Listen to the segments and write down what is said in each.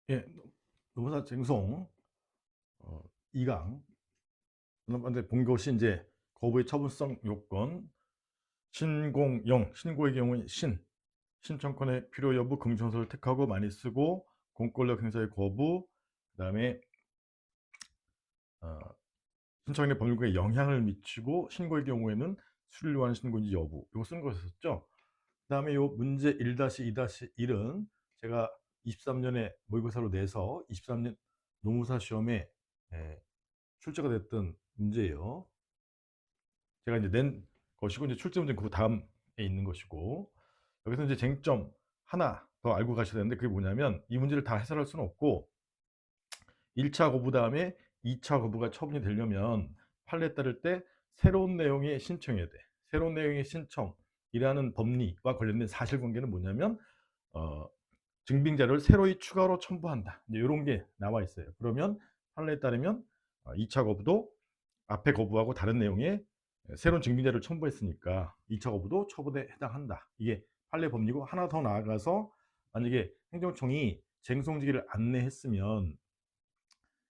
예, 노무사 쟁송 2강 번째 본 것이 이제 거부의 처분성 요건 신공영 신고의 경우에 신청권의 필요 여부 긍정서를 택하고 많이 쓰고 공권력 행사의 거부 그다음에 어, 신청인의 법률구에 영향을 미치고 신고의 경우에는 수리를 요하는 신고인지 여부 이거 쓴 거였었죠. 그다음에 요 문제 1-2-1은 제가 23년에 모의고사로 내서 23년 노무사 시험에 예, 출제가 됐던 문제예요. 제가 이제 낸 것이고 이제 출제 문제는 그 다음에 있는 것이고 여기서 이제 쟁점 하나 더 알고 가셔야 되는데 그게 뭐냐면 이 문제를 다 해설할 수는 없고 1차 거부 다음에 2차 거부가 처분이 되려면 판례에 따를 때 새로운 내용의 신청해야 돼. 새로운 내용의 신청이라는 법리와 관련된 사실관계는 뭐냐면 어, 증빙 자료를 새로이 추가로 첨부한다. 이제 이런 게 나와 있어요. 그러면 판례에 따르면 2차 거부도 앞에 거부하고 다른 내용의 새로운 증빙 자료를 첨부했으니까 2차 거부도 처분에 해당한다. 이게 판례 법리고 하나 더 나아가서 만약에 행정청이 쟁송지기를 안내했으면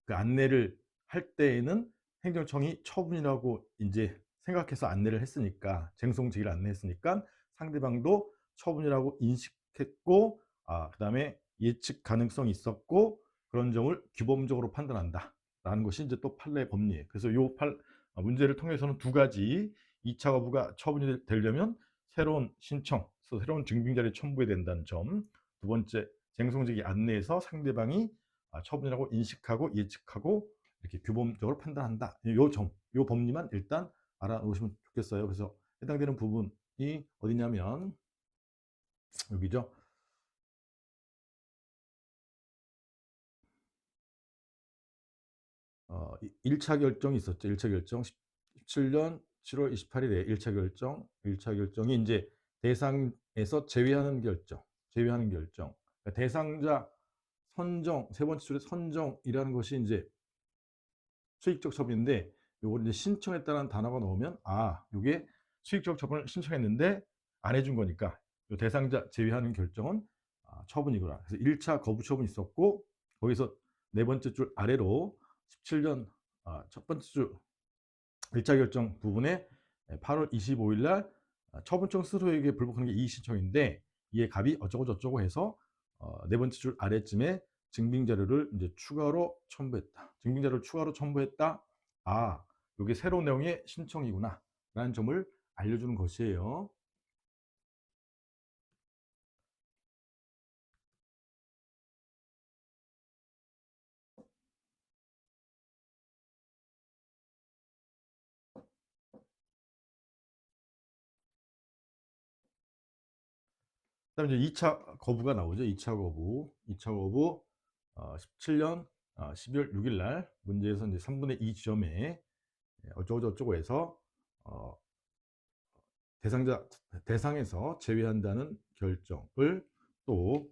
그 안내를 할 때에는 행정청이 처분이라고 이제 생각해서 안내를 했으니까 쟁송지기를 안내했으니까 상대방도 처분이라고 인식했고 그다음에 예측 가능성이 있었고 그런 점을 규범적으로 판단한다 라는 것이 이제 또 판례 법리예요. 그래서 요 문제를 통해서는 두 가지 2차 거부가 처분이 되려면 새로운 신청, 새로운 증빙자를 첨부해야 된다는 점, 두 번째 쟁송지기 안내에서 상대방이 처분이라고 인식하고 예측하고 이렇게 규범적으로 판단한다. 요 법리만 일단 알아놓으시면 좋겠어요. 그래서 해당되는 부분이 어디냐면 여기죠. 1차 결정이 있었죠. 1차 결정 17년 7월 28일에 1차 결정, 1차 결정이 이제 대상에서 제외하는 결정, 제외하는 결정. 그러니까 대상자 선정, 세 번째 줄에 선정이라는 것이 이제 수익적 처분인데 요걸 이제 신청했다는 단어가 나오면 요게 수익적 처분을 신청했는데 안 해준 거니까 요 대상자 제외하는 결정은 처분이구나. 그래서 1차 거부 처분이 있었고 거기서 네 번째 줄 아래로 17년 첫 번째 줄 1차 결정 부분에 8월 25일 날 처분청 스스로에게 불복하는 게 이의신청인데 이에 갑이 어쩌고 저쩌고 해서 네 번째 줄 아래쯤에 증빙 자료를 이제 추가로 첨부했다. 증빙 자료를 추가로 첨부했다. 이게 새로운 내용의 신청이구나. 라는 점을 알려주는 것이에요. 그다음에 이제 2차 거부가 나오죠. 2차 거부. 2차 거부 17년 12월 6일 날 문제에서 이제 3분의 2 지점에 어쩌고 저쩌고 해서 어, 대상에서 제외한다는 결정을 또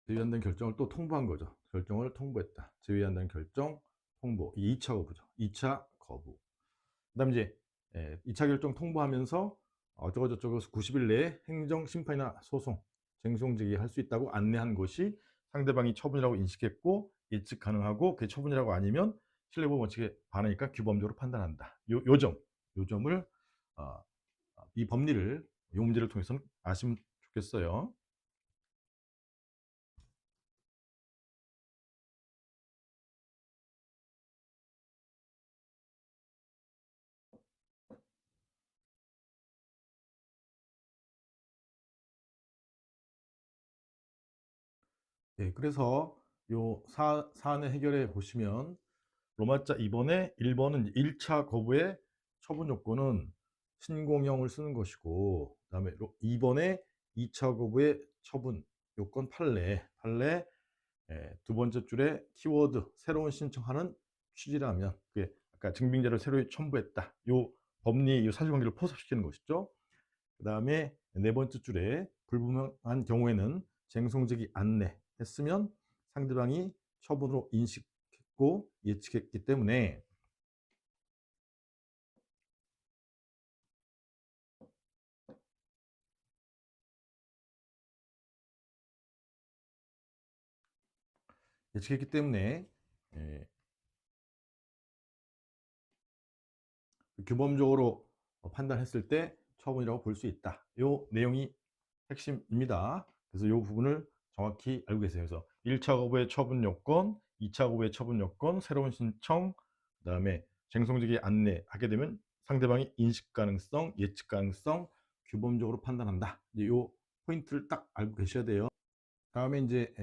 제외한다는 결정을 또 통보한 거죠. 결정을 통보했다. 제외한다는 결정 통보. 이 2차 거부죠. 2차 거부. 그다음에 이제 2차 결정 통보하면서 어쩌고 저쩌고 90일 내에 행정 심판이나 소송, 쟁송제기 할 수 있다고 안내한 것이 상대방이 처분이라고 인식했고 예측 가능하고 그게 처분이라고 아니면 신뢰보호 원칙에 반하니까 규범적으로 판단한다. 요 점을 어, 이 법리를 이 문제를 통해서는 아시면 좋겠어요. 예, 그래서 요 사안을 해결해 보시면 로마자 2번에 1번은 1차 거부의 처분 요건은 신공영을 쓰는 것이고 그다음에 2번에 2차 거부의 처분 요건 판례 두 번째 줄에 키워드 새로운 신청하는 취지라면 그게 아까 증빙자를 새로 첨부했다. 요 법리 요 사실관계를 포섭시키는 것이죠. 그다음에 네 번째 줄에 불분명한 경우에는 쟁송제기 안내했으면 상대방이 처분으로 인식했고 예측했기 때문에 예측했기 때문에 예, 규범적으로 판단했을 때 처분이라고 볼 수 있다. 이 내용이 핵심입니다. 그래서 이 부분을 정확히 알고 계세요. 그래서 1차 거부의 처분 요건, 2차 거부의 처분 요건, 새로운 신청, 그다음에 쟁송직에 안내하게 되면 상대방의 인식 가능성, 예측 가능성, 규범적으로 판단한다. 이제 이 포인트를 딱 알고 계셔야 돼요. 다음에 이제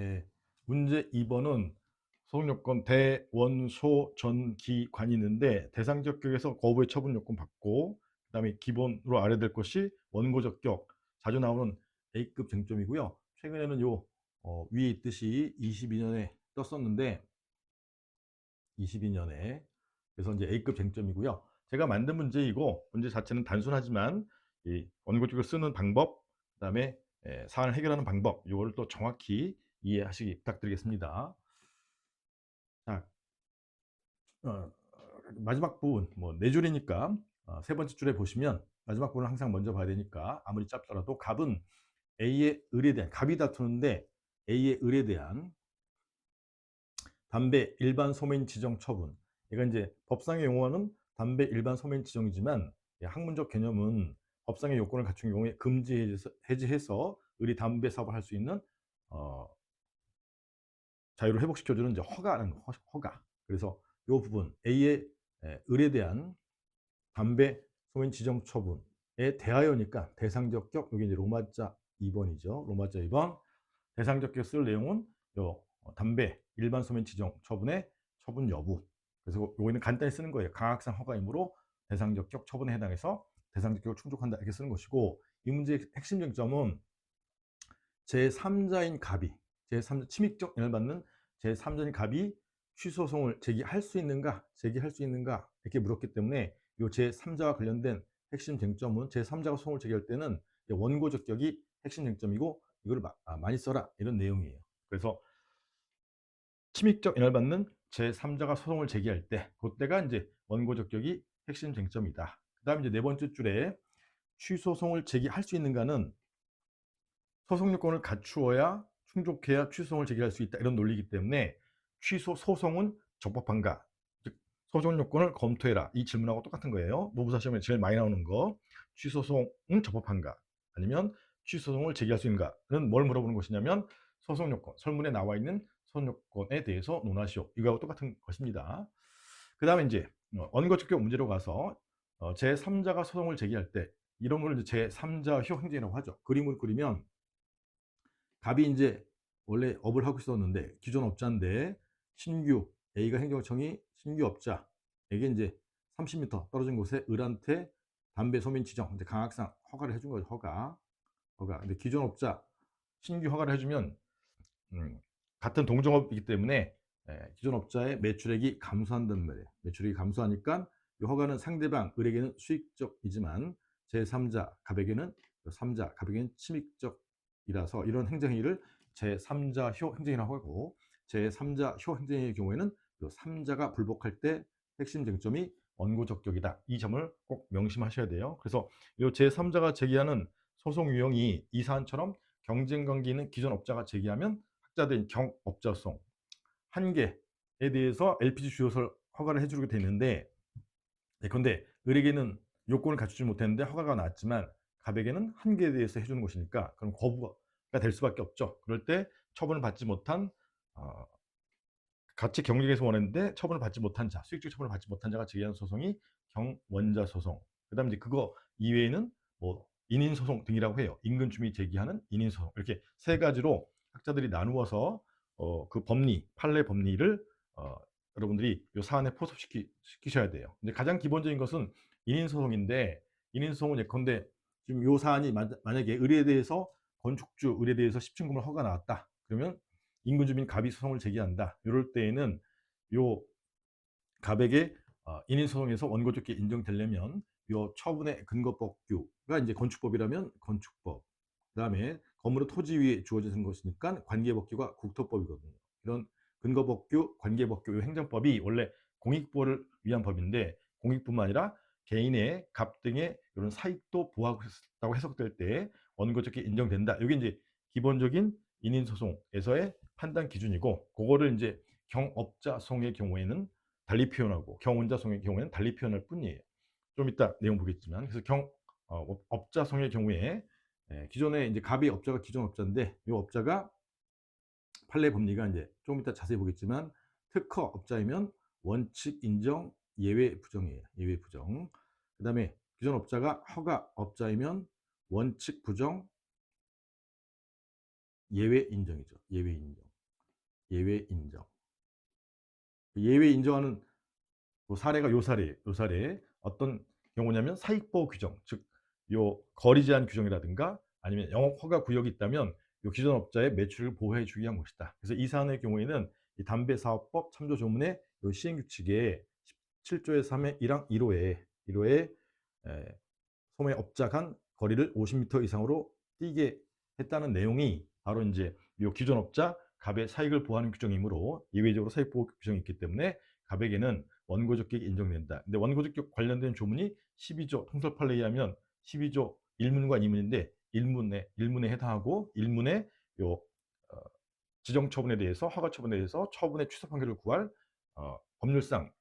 문제 2번은 소송요건 대원소 전기관이 있는데 대상적격에서 거부의 처분 요건 받고, 그다음에 기본으로 알아야 될 것이 원고적격, 자주 나오는 A급 쟁점이고요. 최근에는 요 위에 있듯이 22년에 떴었는데 22년에 그래서 이제 A급 쟁점이고요. 제가 만든 문제이고 문제 자체는 단순하지만 이 원고적을 쓰는 방법, 그다음에 사안을 해결하는 방법, 이거를 또 정확히 이해하시기 부탁드리겠습니다. 자, 마지막 부분 뭐 네 줄이니까 세 번째 줄에 보시면 마지막 부분을 항상 먼저 봐야 되니까 아무리 짧더라도 갑은 A의 을에 대한, 갑이 다투는데 A의 을에 대한 담배 일반 소매인 지정 처분. 이건 이제 법상의 용어는 담배 일반 소매인 지정이지만 학문적 개념은 법상의 요건을 갖춘 경우에 금지 해지해서 을이 담배 사업을 할 수 있는 어, 자유를 회복시켜주는 이제 허가라는 거, 허가. 그래서 이 부분 A의 을에 대한 담배 소매인 지정 처분에 대하여니까 대상적 격, 여기 이제 로마자 2번이죠. 로마자 2번 대상적 격 쓸 내용은 요 담배 일반 소매 지정 처분의 처분 여부. 그래서 요거는 간단히 쓰는 거예요. 강학상 허가이므로 대상적 격 처분에 해당해서 대상적 격을 충족한다 이렇게 쓰는 것이고, 이 문제의 핵심 쟁점은 제3자인 갑이 제3자 침입적 영향을 받는 제3자인 갑이 취소소송을 제기할 수 있는가 이렇게 물었기 때문에 이 제3자와 관련된 핵심 쟁점은 제3자가 소송을 제기할 때는 원고 적격이 핵심 쟁점이고 이걸 많이 써라 이런 내용이에요. 그래서 침입적 영향을 받는 제3자가 소송을 제기할 때 그때가 이제 원고 적격이 핵심 쟁점이다. 그다음 이제 네 번째 줄에 취소송을 제기할 수 있는가는 소송 요건을 갖추어야 충족해야 취소송을 제기할 수 있다 이런 논리이기 때문에 취소 소송은 적법한가, 즉 소송 요건을 검토해라 이 질문하고 똑같은 거예요. 노무사 시험에 제일 많이 나오는 거, 취소소송은 적법한가 아니면 취소소송을 제기할 수 있는가는 뭘 물어보는 것이냐면 소송 요건, 설문에 나와 있는 소송 요건에 대해서 논하시오, 이거하고 똑같은 것입니다. 그 다음에 이제 원고적격 문제로 가서 제3자가 소송을 제기할 때 이런 걸 이제 제3자 효 행정이라고 하죠. 그림을 그리면 갑이 이제 원래 업을 하고 있었는데 기존 업자인데 신규 A가 행정청이 신규 업자에게 이제 30m 떨어진 곳에 을한테 담배 소민 지정 이제 강학상 허가를 해준 거죠. 허가. 근데 기존 업자 신규 허가를 해주면 같은 동종업이기 때문에 기존 업자의 매출액이 감소한다는 말이에요. 매출액이 감소하니까 이 허가는 상대방 을에게는 수익적이지만 제3자 갑에게는 3자 갑에게는 침입적이라서 이런 행정행위를 제3자 효 행정이라고 하고, 제3자 효 행정의 경우에는 이 3자가 불복할 때 핵심 쟁점이 원고적격이다. 이 점을 꼭 명심하셔야 돼요. 그래서 이 제3자가 제기하는 소송 유형이 이 사안처럼 경쟁관계 있는 기존 업자가 제기하면 학자된 경업자성 한 개에 대해서 LPG 주요소를 허가를 해주게 되는데, 그런데 을에게는 요건을 갖추지 못했는데 허가가 나왔지만 갑에게는 한 개에 대해서 해주는 것이니까 그럼 거부가 될 수밖에 없죠. 그럴 때 처분을 받지 못한 같이 경쟁에서 원했는데 처분을 받지 못한 자, 수익적 처분을 받지 못한 자가 제기한 소송이 경원자 소송. 그다음에 이제 그거 이외에는 뭐 인인 소송 등이라고 해요. 인근 주민이 제기하는 인인 소송. 이렇게 세 가지로 학자들이 나누어서 그 법리, 판례 법리를 여러분들이 이 사안에 포섭시키셔야 돼요. 근데 가장 기본적인 것은 인인 소송인데, 인인 소송은 예컨대 지금 이 사안이 만약에 을에 대해서 건축주 을에 대해서 10층 건물 허가 나왔다. 그러면 인근 주민 갑이 소송을 제기한다. 이럴 때에는 요 갑에게 인인 소송에서 원고적격 인정되려면 요 처분의 근거법규가 이제 건축법이라면 건축법, 그다음에 건물의 토지 위에 주어지는 것이니까 관계법규가 국토법이거든요. 이런 근거법규, 관계법규, 행정법이 원래 공익보호를 위한 법인데 공익뿐만 아니라 개인의 갑 등의 이런 사익도 보호하고 있다고 해석될 때 원고적격 인정된다. 이게 이제 기본적인 인인소송에서의 판단 기준이고, 그거를 이제 경업자송의 경우에는 달리 표현하고 경운자송의 경우에는 달리 표현할 뿐이에요. 좀 이따 내용 보겠지만, 그래서 업자송의 경우에 기존에 이제 갑이 업자가 기존 업자인데, 이 업자가 판례 법리가 이제 좀 이따 자세히 보겠지만 특허 업자이면 원칙 인정 예외 부정이에요. 예외 부정. 그다음에 기존 업자가 허가 업자이면 원칙 부정 예외 인정이죠. 예외 인정. 예외 인정. 예외 인정하는 그 사례가 요 사례 어떤 경우냐면 사익보호 규정, 즉 요 거리 제한 규정이라든가 아니면 영업 허가 구역이 있다면 요 기존 업자의 매출을 보호해 주기 위한 것이다. 그래서 이 사안의 경우에는 이 담배사업법 참조 조문의 요 시행 규칙에 17조의 3의 1항 1호에 소매 업자 간 거리를 50m 이상으로 뛰게 했다는 내용이 바로 이제 요 기존 업자 갑의 사익을 보호하는 규정이므로 예외적으로 사익 보호 규정이 있기 때문에 갑에게는 원고적격이 인정된다. 근데 원고적격 관련된 조문이 12조 통설 판례에 의하면 12조 1문과 2문인데 1문에 해당하고 1문에 요 지정 처분에 대해서 허가 처분에 대해서 처분의 취소 판결을 구할 법률상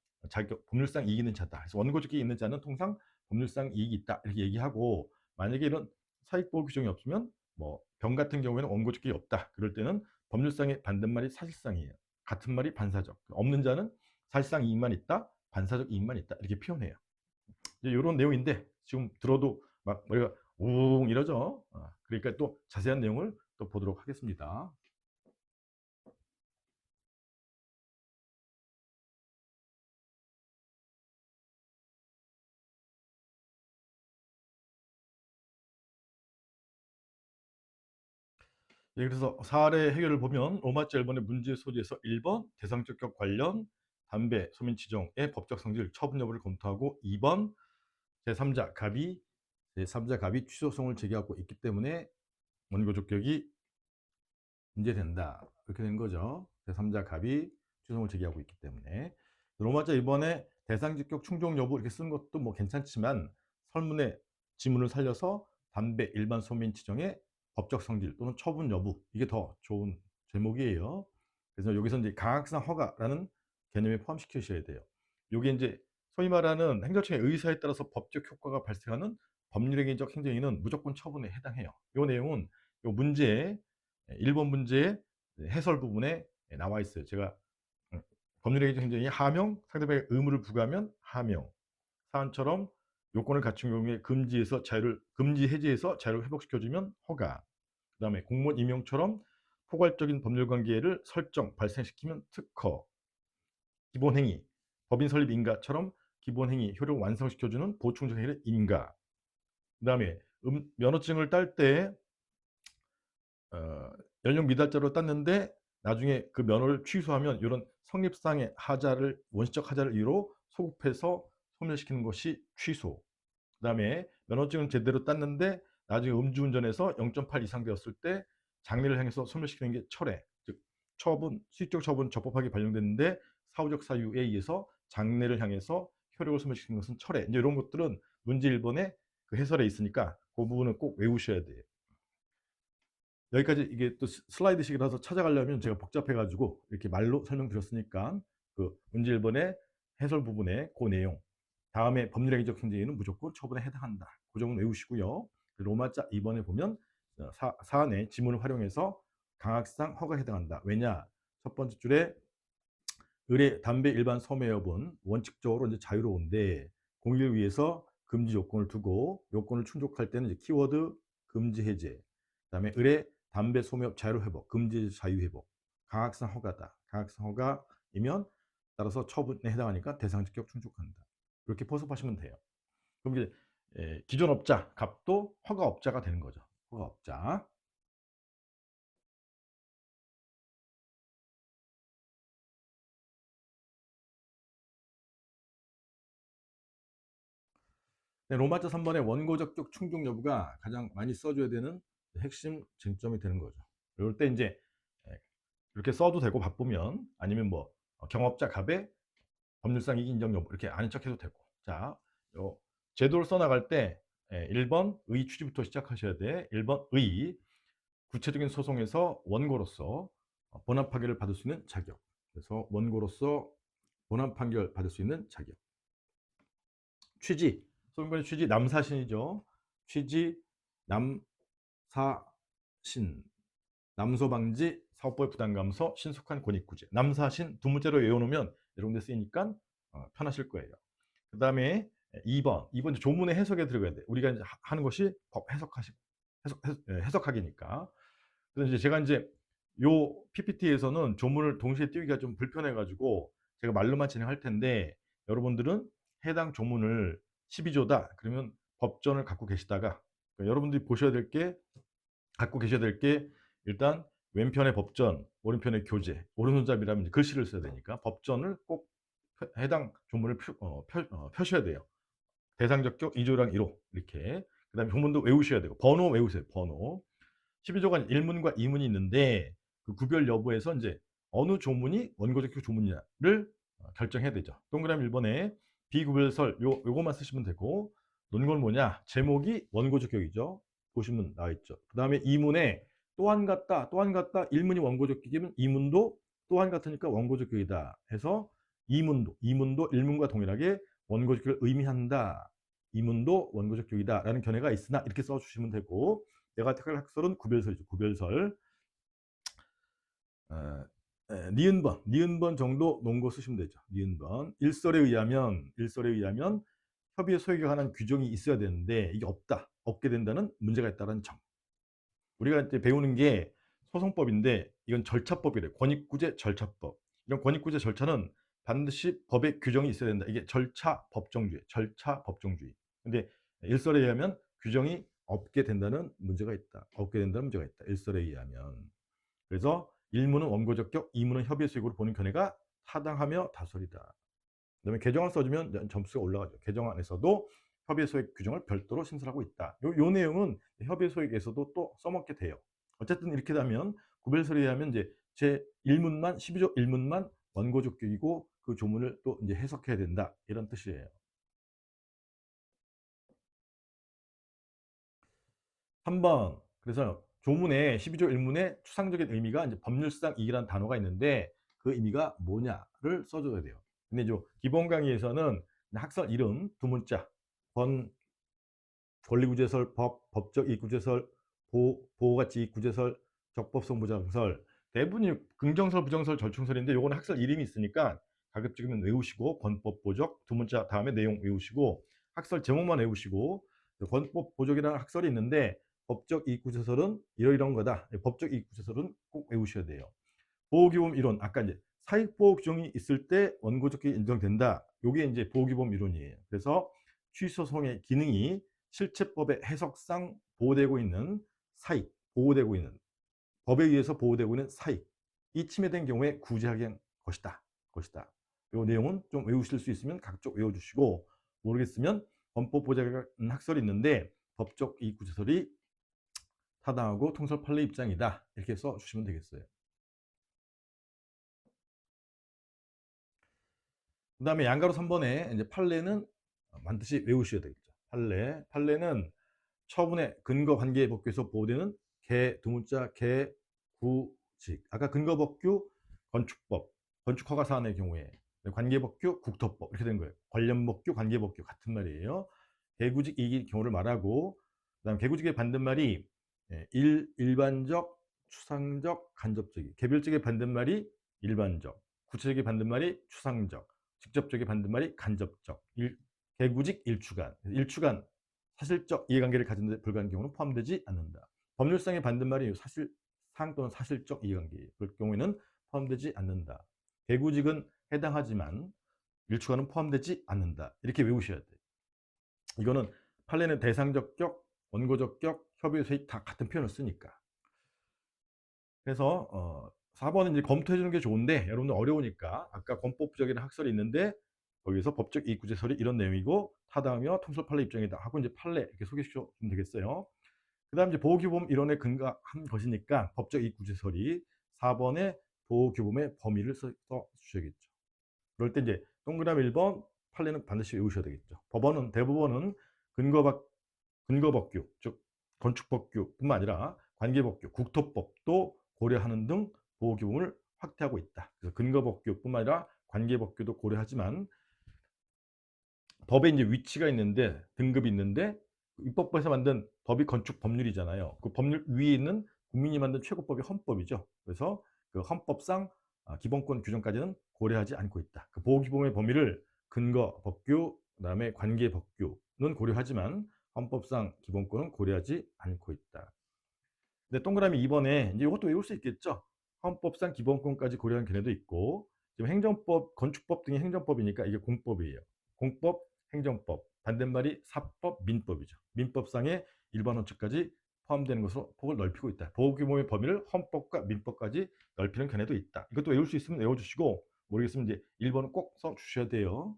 법률상 이익 있는 자다. 그래서 원고적격이 있는 자는 통상 법률상 이익이 있다 이렇게 얘기하고, 만약에 이런 사익보호 규정이 없으면 뭐 병 같은 경우에는 원고적격이 없다. 그럴 때는 법률상의 반대말이 사실상이에요. 같은 말이 반사적. 없는 자는 사실상 이익만 있다, 반사적 이익만 있다 이렇게 표현해요. 이제 이런 내용인데 지금 들어도 막 머리가 웅 이러죠. 그러니까 또 자세한 내용을 또 보도록 하겠습니다. 예, 그래서 사례 해결을 보면 로마자 1번의 문제 소지에서 1번 대상적격 관련 담배 소민 지정의 법적 성질 처분 여부를 검토하고, 2번 제3자 갑이 취소성을 제기하고 있기 때문에 원고적격이 문제된다. 이렇게 된 거죠. 제3자 갑이 취소성을 제기하고 있기 때문에. 로마자 2번에 대상적격 충족 여부 이렇게 쓰는 것도 뭐 괜찮지만 설문의 지문을 살려서 담배 일반 소민 지정의 법적 성질 또는 처분 여부, 이게 더 좋은 제목이에요. 그래서 여기서 이제 강학상 허가라는 개념에 포함시키셔야 돼요. 이게 이제 소위 말하는 행정처의 의사에 따라서 법적 효과가 발생하는 법률행위적 행정행위는 무조건 처분에 해당해요. 이 내용은 이 문제에 1번 문제의 해설 부분에 나와 있어요. 제가 법률행위적 행정행위 하명, 상대방의 의무를 부과하면 하명, 사안처럼 요건을 갖춘 경우에 금지 해제해서 자유를 회복시켜주면 허가, 그 다음에 공무원 임용처럼 포괄적인 법률관계를 설정, 발생시키면 특허, 기본행위, 법인 설립 인가처럼 기본행위 효력을 완성시켜주는 보충적 행위를 인가, 그 다음에 면허증을 딸 때 연령 미달자로 땄는데 나중에 그 면허를 취소하면 이런 성립상의 하자를 원시적 하자를 이유로 소급해서 소멸시키는 것이 취소. 그다음에 면허증은 제대로 땄는데 나중에 음주운전해서 0.8 이상 되었을 때 장래를 향해서 소멸시키는 게 철회. 즉 수익적 처분 적법하게 발령됐는데 사후적 사유에 의해서 장래를 향해서 효력을 소멸시키는 것은 철회. 이제 이런 것들은 문제 1번에 그 해설에 있으니까 그 부분은 꼭 외우셔야 돼요. 여기까지 이게 또 슬라이드식이라서 찾아가려면 제가 복잡해가지고 이렇게 말로 설명드렸으니까 그 문제 1번의 해설 부분에 그 내용, 다음에 법률행위적 행정행위는 무조건 처분에 해당한다. 그 점은 외우시고요. 로마자 2번에 보면 사안의 지문을 활용해서 강학상 허가에 해당한다. 왜냐? 첫 번째 줄에 의뢰 담배 일반 소매 여부는 원칙적으로 이제 자유로운데 공익을 위해서 금지 요건을 두고 요건을 충족할 때는 이제 키워드 금지 해제, 그다음에 의뢰 담배 소매업 자유로 회복, 금지 자유 회복, 강학상 허가다. 강학상 허가이면 따라서 처분에 해당하니까 대상적격 충족한다. 이렇게 포섭하시면 돼요. 그럼 이제 기존 업자 갑도 허가 업자가 되는 거죠. 허가 업자. 네, 로마자 3번의 원고적격 충족 여부가 가장 많이 써줘야 되는 핵심 쟁점이 되는 거죠. 이럴 때 이제 이렇게 써도 되고 바쁘면, 아니면 뭐 경업자 갑의 법률상 이익 인정 여부 이렇게 아는 척해도 되고. 자, 요 제도를 써나갈 때 1번 의 취지부터 시작하셔야 돼. 1번 의 구체적인 소송에서 원고로서 본안 판결을 받을 수 있는 자격. 그래서 원고로서 본안 판결 받을 수 있는 자격. 취지, 소변권의 취지 남사신이죠. 취지 남사신, 남소방지, 사업부의 부담감소, 신속한 권익구제. 남사신 두 문자로 외워놓으면 이런 데 쓰이니까 편하실 거예요. 그 다음에 2번 조문의 해석에 들어가야 돼. 우리가 이제 하는 것이 법 해석하기니까. 그래서 이제 제가 이제 요 PPT에서는 조문을 동시에 띄우기가 좀 불편해가지고 제가 말로만 진행할 텐데, 여러분들은 해당 조문을 12조다 그러면 법전을 갖고 계시다가, 그러니까 여러분들이 갖고 계셔야 될 게 일단 왼편의 법전, 오른편의 교재, 오른손잡이라면 글씨를 써야 되니까 법전을 꼭 해당 조문을 펴셔야 돼요. 대상적격 2조랑 1호 이렇게. 그 다음에 조문도 외우셔야 되고 번호 외우세요. 번호. 12조가 1문과 2문이 있는데 그 구별 여부에서 이제 어느 조문이 원고적격 조문이냐를 결정해야 되죠. 동그라미 1번에 비구별설 요거만 쓰시면 되고, 논건 뭐냐? 제목이 원고적격이죠. 보시면 나와 있죠. 그 다음에 2문에 또한 같다, 또한 같다. 1문이 원고적격이면 2문도 또한 같으니까 원고적격이다 해서 2문도 1문과 동일하게 원고적격을 의미한다. 2문도 원고적격이다 라는 견해가 있으나 이렇게 써주시면 되고, 내가 택할 학설은 구별설이죠. 구별설. 니은번 정도 논거 쓰시면 되죠. 니은번. 일설에 의하면 협의의 소액에 관한 규정이 있어야 되는데 이게 없게 된다는 문제가 있다는 점. 우리가 이제 배우는 게 소송법인데 이건 절차법이래요. 권익구제 절차법. 이런 권익구제 절차는 반드시 법에 규정이 있어야 된다. 이게 절차 법정주의. 근데 일설에 의하면 규정이 없게 된다는 문제가 있다. 일설에 의하면. 그래서 1문은 원고적격, 2문은 협의의 수익으로 보는 견해가 타당하며 다설이다. 그다음에 개정안 써주면 점수가 올라가죠. 개정안에서도 협의의 소액 규정을 별도로 신설하고 있다. 요 내용은 협의의 소액에서도 또 써먹게 돼요. 어쨌든 이렇게 되면 구별설에 의하면 이제 제 1문만 12조 1문만 원고적격이고 그 조문을 또 이제 해석해야 된다. 이런 뜻이에요. 3번. 그래서 조문에 12조 1문에 추상적인 의미가 이제 법률상 이익이라는 단어가 있는데 그 의미가 뭐냐를 써줘야 돼요. 근데 이제 기본 강의에서는 학설 이름 두 문자, 권리구제설, 법적 이익구제설, 보호가치 이익구제설, 적법성 부정설. 대부분이 긍정설, 부정설, 절충설인데 요거는 학설 이름이 있으니까 가급적이면 외우시고, 권법 보적 두 문자 다음에 내용 외우시고, 학설 제목만 외우시고, 권법 보적이라는 학설이 있는데 법적 이익구제설은 이러이러한 거다. 법적 이익구제설은 꼭 외우셔야 돼요. 보호규범 이론, 아까 이제 사익보호 규정이 있을 때 원고적격이 인정된다. 요게 이제 보호규범 이론이에요. 그래서 취소송의 기능이 실체법의 해석상 보호되고 있는 사익, 보호되고 있는, 법에 의해서 보호되고 있는 사익, 이 침해된 경우에 구제하게 한 것이다. 이 내용은 좀 외우실 수 있으면 각쪽 외워주시고, 모르겠으면 범법 보장이라는 학설이 있는데 법적 이익구제설이 타당하고 통설 판례 입장이다. 이렇게 써주시면 되겠어요. 그 다음에 양가로 3번에 이제 판례는 반드시 외우셔야 되겠죠. 판례는 처분의 근거 관계 법규에서 보호되는 두 문자 구직. 아까 근거 법규 건축법, 건축허가 사안의 경우에 관계 법규 국토법 이렇게 된 거예요. 관련 법규, 관계 법규 같은 말이에요. 개구직 이익의 경우를 말하고, 그다음 개구직의 반대말이 일반적, 추상적, 간접적이. 개별적의 반대말이 일반적, 구체적의 반대말이 추상적, 직접적의 반대말이 간접적. 개구직 일주간 사실적 이해관계를 가진 데 불과한 경우는 포함되지 않는다. 법률상의 반대말이 사실상 또는 사실적 이해관계, 그럴 경우에는 포함되지 않는다. 개구직은 해당하지만 일주간은 포함되지 않는다. 이렇게 외우셔야 돼요. 이거는 판례는 대상적격, 원고적격, 협의의 수익 다 같은 표현을 쓰니까. 그래서 4번은 이제 검토해 주는 게 좋은데 여러분들 어려우니까 아까 권법적인 학설이 있는데 거기서 법적 이익구제설이 이런 내용이고 타당하며 통설 판례 입장이다 하고 이제 판례 이렇게 소개해 주시면 되겠어요. 그다음 이제 보호규범 이론에 근거한 것이니까 법적 이익구제설이 4번에 보호규범의 범위를 써 주셔야겠죠. 그럴 때 이제 동그라미 1번 판례는 반드시 외우셔야 되겠죠. 대법원은 근거법규, 즉 건축법규뿐만 아니라 관계법규, 국토법도 고려하는 등 보호규범을 확대하고 있다. 그래서 근거법규뿐만 아니라 관계법규도 고려하지만 법에 이제 위치가 있는데 등급이 있는데 입법부에서 만든 법이 건축 법률이잖아요. 그 법률 위에 있는 국민이 만든 최고법이 헌법이죠. 그래서 그 헌법상 기본권 규정까지는 고려하지 않고 있다. 그 보호규범의 범위를 근거법규, 그다음에 관계법규는 고려하지만 헌법상 기본권은 고려하지 않고 있다. 근데 동그라미 2번에 이제 이것도 외울 수 있겠죠. 헌법상 기본권까지 고려한 견해도 있고 지금 행정법, 건축법 등의 행정법이니까 이게 공법이에요. 공법, 행정법, 반대말이 사법, 민법이죠. 민법상의 일반 원칙까지 포함되는 것으로 폭을 넓히고 있다. 보호규모의 범위를 헌법과 민법까지 넓히는 견해도 있다. 이것도 외울 수 있으면 외워주시고 모르겠으면 이제 1번은 꼭 써주셔야 돼요.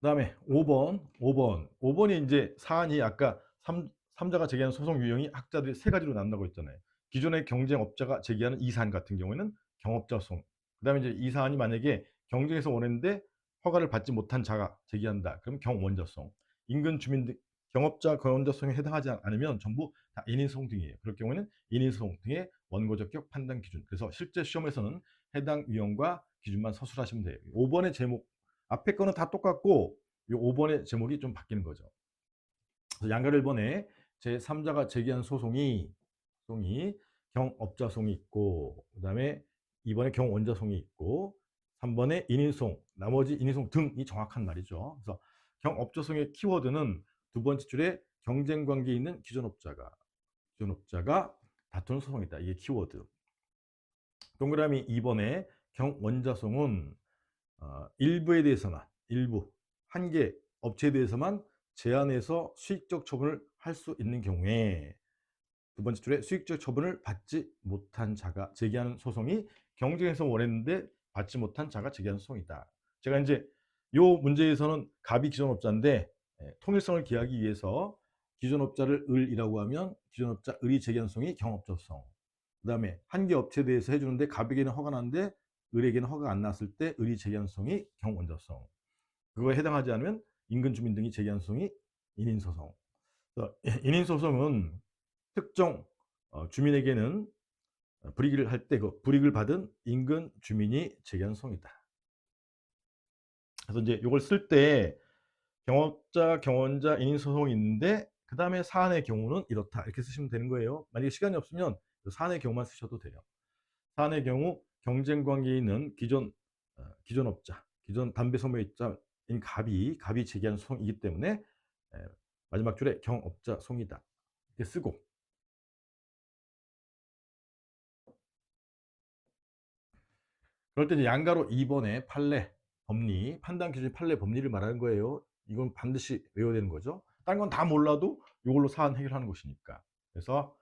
그다음에 5번이 이제 사안이 아까 삼자가 제기하는 소송 유형이 학자들이 세 가지로 나눈다고 했잖아요. 기존의 경쟁업자가 제기하는 이 사안 같은 경우에는 경업자 소송. 그다음에 이제 이 사안이 만약에 경쟁에서 원했는데 허가를 받지 못한 자가 제기한다. 그럼 경원자 소송. 인근 주민 등 경업자 경원자 소송에 해당하지 않으면 전부 다 인인 소송 등이에요. 그럴 경우에는 인인 소송 등의 원고적격 판단 기준. 그래서 실제 시험에서는 해당 유형과 기준만 서술하시면 돼요. 5번의 제목 앞에 거는 다 똑같고 이 5번의 제목이 좀 바뀌는 거죠. 그래서 양가 1번에 제3자가 제기한 소송이 경업자 소송이 있고 그다음에 2번에 경원자 소송이 있고 3번에 인인소송, 나머지 인인소송 등이 정확한 말이죠. 그래서 경업자 소송의 키워드는 두 번째 줄에 경쟁 관계에 있는 기존업자가 다투는 소송이다. 이게 키워드. 동그라미 2번에 경원자 소송은 일부에 대해서만 한 개 업체에 대해서만 제한해서 수익적 처분을 할 수 있는 경우에 두 번째 줄에 수익적 처분을 받지 못한 자가 제기하는 소송이 경쟁에서 원했는데 받지 못한 자가 제기하는 소송이다. 제가 이제 요 문제에서는 갑이 기존업자인데 통일성을 기하기 위해서 기존업자를 을이라고 하면 기존업자 을이 제기하는 소송이 경업자 소송. 그다음에 한 개 업체에 대해서 해주는데 갑에게는 허가 나는데 을에게는 허가가 안 났을 때 을이 제기한 소송이 경원자 소송. 그거에 해당하지 않으면 인근 주민 등이 제기한 소송이 인인 소송. 인인 소송은 특정 주민에게는 불이익을 할 때 그 불이익을 받은 인근 주민이 제기한 소송이다. 그래서 이제 이걸 쓸 때 경업자, 경원자, 인인 소송이 있는데 그 다음에 사안의 경우는 이렇다 이렇게 쓰시면 되는 거예요. 만약에 시간이 없으면 사안의 경우만 쓰셔도 돼요. 사안의 경우 경쟁 관계에 있는 기존업자, 기존 담배 소매업자인 갑이 제기한 소송이기 때문에 마지막 줄에 경업자 소송이다 이렇게 쓰고 그럴 때 이제 양가로 2번에 판례, 법리, 판단 기준 판례, 법리를 말하는 거예요. 이건 반드시 외워야 되는 거죠. 딴 건 다 몰라도 이걸로 사안 해결하는 것이니까. 그래서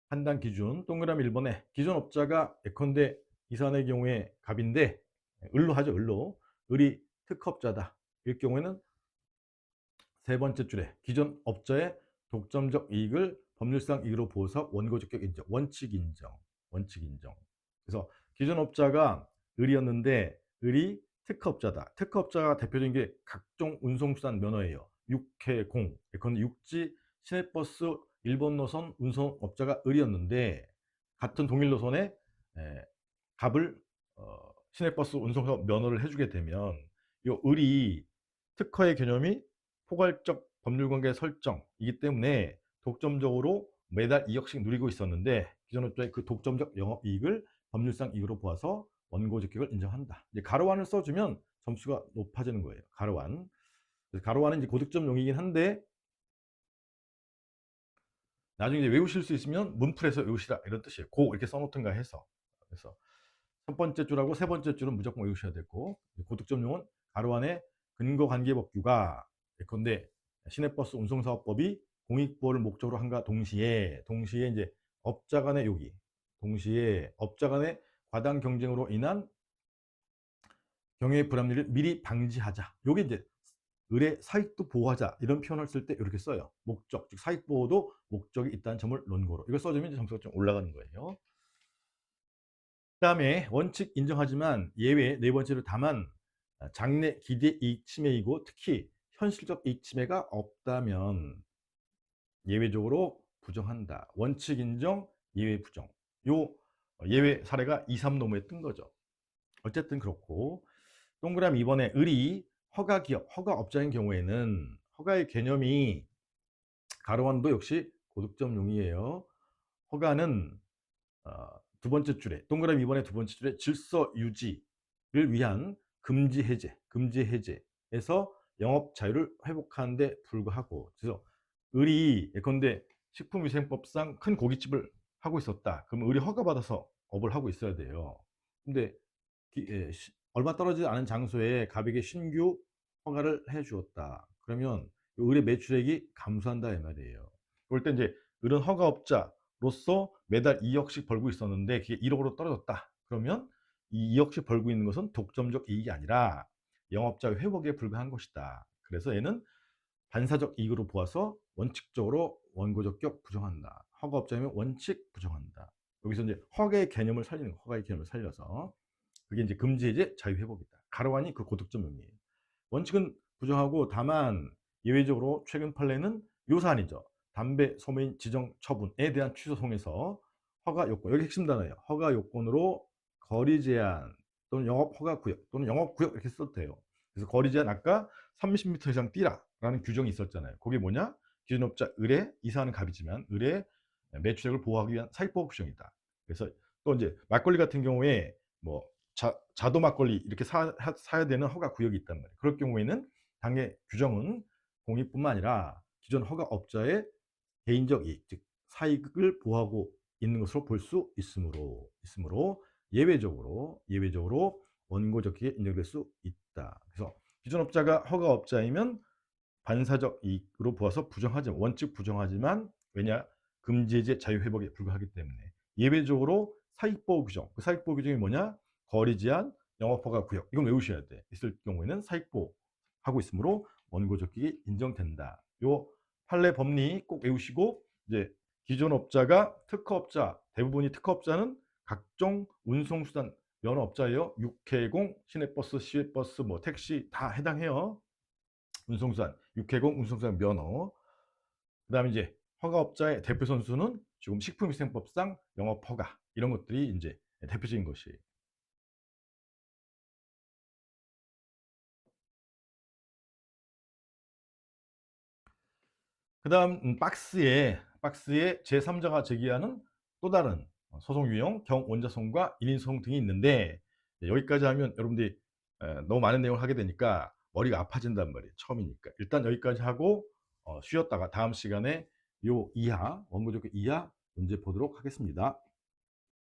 판단 기준 동그라미 1번에 기존 업자가 예컨대 이 사안의 경우에 갑인데 을로 하죠. 을이 특허업자다. 일 경우에는 세 번째 줄에 기존 업자의 독점적 이익을 법률상 이익으로 보호사 원고적격 인정, 원칙 인정. 그래서 기존 업자가 을이었는데 을이 특허업자다. 특허업자가 대표적인 게 각종 운송수단 면허예요. 육해공, 예컨대 육지, 시내버스, 일본 노선 운송업자가 을이었는데 같은 동일 노선에 갑을 시내버스 운송사 면허를 해주게 되면 이 을이 특허의 개념이 포괄적 법률관계 설정이기 때문에 독점적으로 매달 2억씩 누리고 있었는데 기존 업자의 그 독점적 영업이익을 법률상 이익으로 보아서 원고적격을 인정한다. 이제 가로완을 써주면 점수가 높아지는 거예요. 가로완. 가로완은 이제 고득점용이긴 한데 나중에 이제 외우실 수 있으면 문풀에서 외우시라 이런 뜻이에요. 고 이렇게 써놓든가 해서. 그래서 첫 번째 줄하고 세 번째 줄은 무조건 외우셔야 되고 고득점용은 가로안에 근거관계법규가 예컨대 시내버스 운송사업법이 공익보호를 목적으로 한가 동시에 이제 업자 간의 동시에 업자 간의 과당 경쟁으로 인한 경영의 불합리를 미리 방지하자. 요게 이제 을의 사익도 보호하자 이런 표현을 쓸 때 이렇게 써요. 목적, 즉 사익 보호도 목적이 있다는 점을 논거로. 이걸 써주면 이제 점수가 좀 올라가는 거예요. 그다음에 원칙 인정하지만 예외 네 번째로 다만 장래 기대 이익 침해이고 특히 현실적 이익 침해가 없다면 예외적으로 부정한다. 원칙 인정, 예외 부정. 요 예외 사례가 2, 3노무에 뜬 거죠. 어쨌든 그렇고 동그라미 2번에 을이 허가 기업, 허가업자인 경우에는 허가의 개념이 가로원도 역시 고득점용이에요. 허가는 두 번째 줄에 동그라미 2번의 두 번째 줄에 질서 유지를 위한 금지 해제에서 영업 자유를 회복하는 데 불과하고, 그래서 을이 예컨대 식품위생법상 큰 고깃집을 하고 있었다. 그럼 을이 허가받아서 업을 하고 있어야 돼요. 근데 얼마 떨어지지 않은 장소에 갑에게 신규 허가를 해 주었다. 그러면 을의 매출액이 감소한다 이 말이에요. 그럴 때 이제 을은 허가업자로서 매달 2억씩 벌고 있었는데 그게 1억으로 떨어졌다. 그러면 이 2억씩 벌고 있는 것은 독점적 이익이 아니라 영업자 회복에 불과한 것이다. 그래서 얘는 반사적 이익으로 보아서 원칙적으로 원고적 격 부정한다. 허가업자면 원칙 부정한다. 여기서 이제 허가의 개념을 살리는 거, 허가의 개념을 살려서 그게 이제 금지 해제 자유 회복이다. 가로안이 그 고득점용이에요. 원칙은 부정하고 다만 예외적으로 최근 판례는 요 사안이죠. 담배 소매인 지정 처분에 대한 취소 송에서 허가 요건, 여기 핵심 단어예요. 허가 요건으로 거리 제한 또는 영업 허가 구역 또는 영업 구역 이렇게 써도 돼요. 그래서 거리 제한 아까 30m 이상 뛰라라는 규정이 있었잖아요. 그게 뭐냐? 기준업자 을의 이사하는 갑이지만 을의 매출액을 보호하기 위한 사익보호 규정이다. 그래서 또 이제 막걸리 같은 경우에 뭐 자도 막걸리 이렇게 사야 되는 허가 구역이 있단 말이에요. 그럴 경우에는 당의 규정은 공익뿐만 아니라 기존 허가업자의 개인적 이익, 즉 사익을 보호하고 있는 것으로 볼 수 있으므로 예외적으로 원고적기에 인정될 수 있다. 그래서 기존 업자가 허가업자이면 반사적 이익으로 보아서 부정하지만 원칙 부정하지만 왜냐? 금지해제 자유회복에 불과하기 때문에 예외적으로 사익보호 규정, 그 사익보호 규정이 뭐냐? 거리 제한, 영업허가 구역, 이건 외우셔야 돼. 있을 경우에는 사익보호 하고 있으므로 원고적격이 인정된다. 요 판례 법리 꼭 외우시고 이제 기존 업자가 특허업자, 대부분이 특허업자는 각종 운송수단 면허업자예요. 육해공, 시내버스, 시외버스, 뭐 택시 다 해당해요. 운송수단, 육해공, 운송수단 면허. 그다음에 이제 허가업자의 대표 선수는 지금 식품위생법상 영업허가 이런 것들이 이제 대표적인 것이에요. 그다음 박스에 제3자가 제기하는 또 다른 소송 유형, 경원자소송과 인인소송 등이 있는데 여기까지 하면 여러분들이 너무 많은 내용을 하게 되니까 머리가 아파진단 말이에요. 처음이니까. 일단 여기까지 하고 쉬었다가 다음 시간에 요 이하, 원고적 이하 문제 보도록 하겠습니다.